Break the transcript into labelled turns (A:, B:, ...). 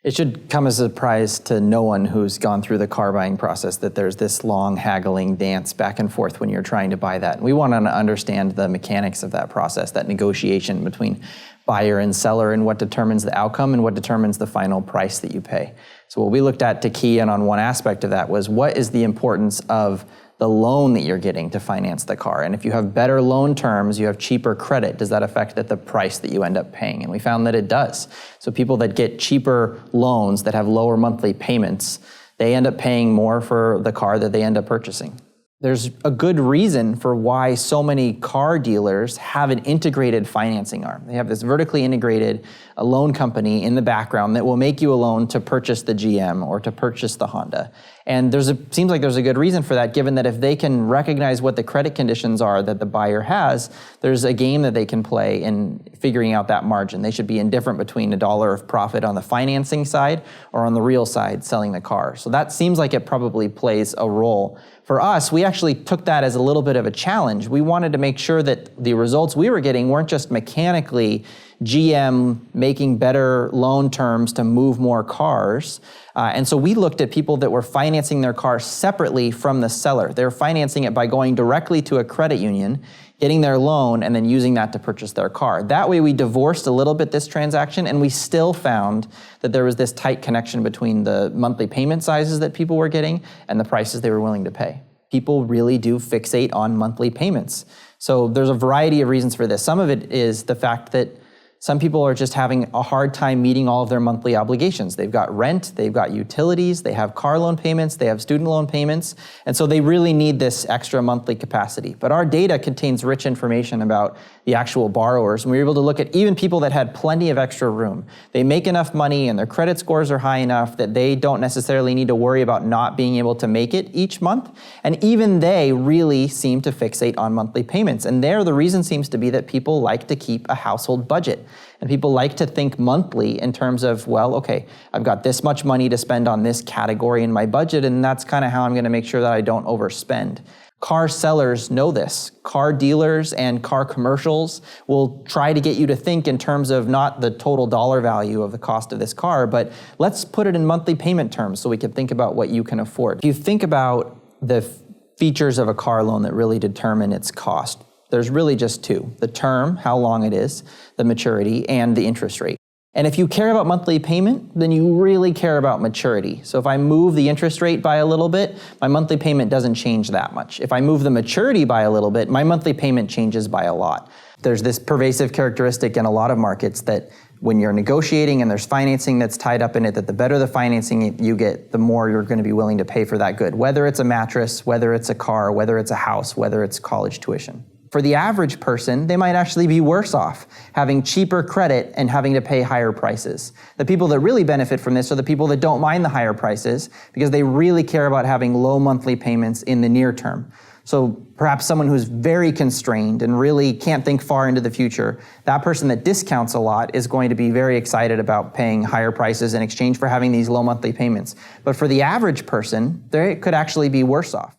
A: It should come as a surprise to no one who's gone through the car buying process that there's this long haggling dance back and forth when you're trying to buy that. And we want to understand the mechanics of that process, that negotiation between buyer and seller, and what determines the outcome and what determines the final price that you pay. So what we looked at to key in on one aspect of that was, what is the importance of the loan that you're getting to finance the car? And if you have better loan terms, you have cheaper credit, does that affect the price that you end up paying? And we found that it does. So people that get cheaper loans that have lower monthly payments, they end up paying more for the car that they end up purchasing. There's a good reason for why so many car dealers have an integrated financing arm. They have this vertically integrated loan company in the background that will make you a loan to purchase the GM or to purchase the Honda. And seems like there's a good reason for that, given that if they can recognize what the credit conditions are that the buyer has, there's a game that they can play in figuring out that margin. They should be indifferent between $1 of profit on the financing side or on the real side selling the car. So that seems like it probably plays a role. For us, we actually took that as a little bit of a challenge. We wanted to make sure that the results we were getting weren't just mechanically GM making better loan terms to move more cars. And so we looked at people that were financing their car separately from the seller. They're financing it by going directly to a credit union, getting their loan, and then using that to purchase their car. That way we divorced a little bit this transaction, and we still found that there was this tight connection between the monthly payment sizes that people were getting and the prices they were willing to pay. People really do fixate on monthly payments. So there's a variety of reasons for this. Some of it is the fact that some people are just having a hard time meeting all of their monthly obligations. They've got rent, they've got utilities, they have car loan payments, they have student loan payments, and so they really need this extra monthly capacity. But our data contains rich information about the actual borrowers, and we were able to look at even people that had plenty of extra room. They make enough money and their credit scores are high enough that they don't necessarily need to worry about not being able to make it each month, and even they really seem to fixate on monthly payments. And there, the reason seems to be that people like to keep a household budget. And people like to think monthly in terms of, well, okay, I've got this much money to spend on this category in my budget, and that's kind of how I'm going to make sure that I don't overspend. Car sellers know this. Car dealers and car commercials will try to get you to think in terms of not the total dollar value of the cost of this car, but let's put it in monthly payment terms so we can think about what you can afford. If you think about the features of a car loan that really determine its cost, there's really just two: the term, how long it is, the maturity, and the interest rate. And if you care about monthly payment, then you really care about maturity. So if I move the interest rate by a little bit, my monthly payment doesn't change that much. If I move the maturity by a little bit, my monthly payment changes by a lot. There's this pervasive characteristic in a lot of markets that when you're negotiating and there's financing that's tied up in it, that the better the financing you get, the more you're going to be willing to pay for that good, whether it's a mattress, whether it's a car, whether it's a house, whether it's college tuition. For the average person, they might actually be worse off having cheaper credit and having to pay higher prices. The people that really benefit from this are the people that don't mind the higher prices because they really care about having low monthly payments in the near term. So perhaps someone who's very constrained and really can't think far into the future, that person that discounts a lot is going to be very excited about paying higher prices in exchange for having these low monthly payments. But for the average person, they could actually be worse off.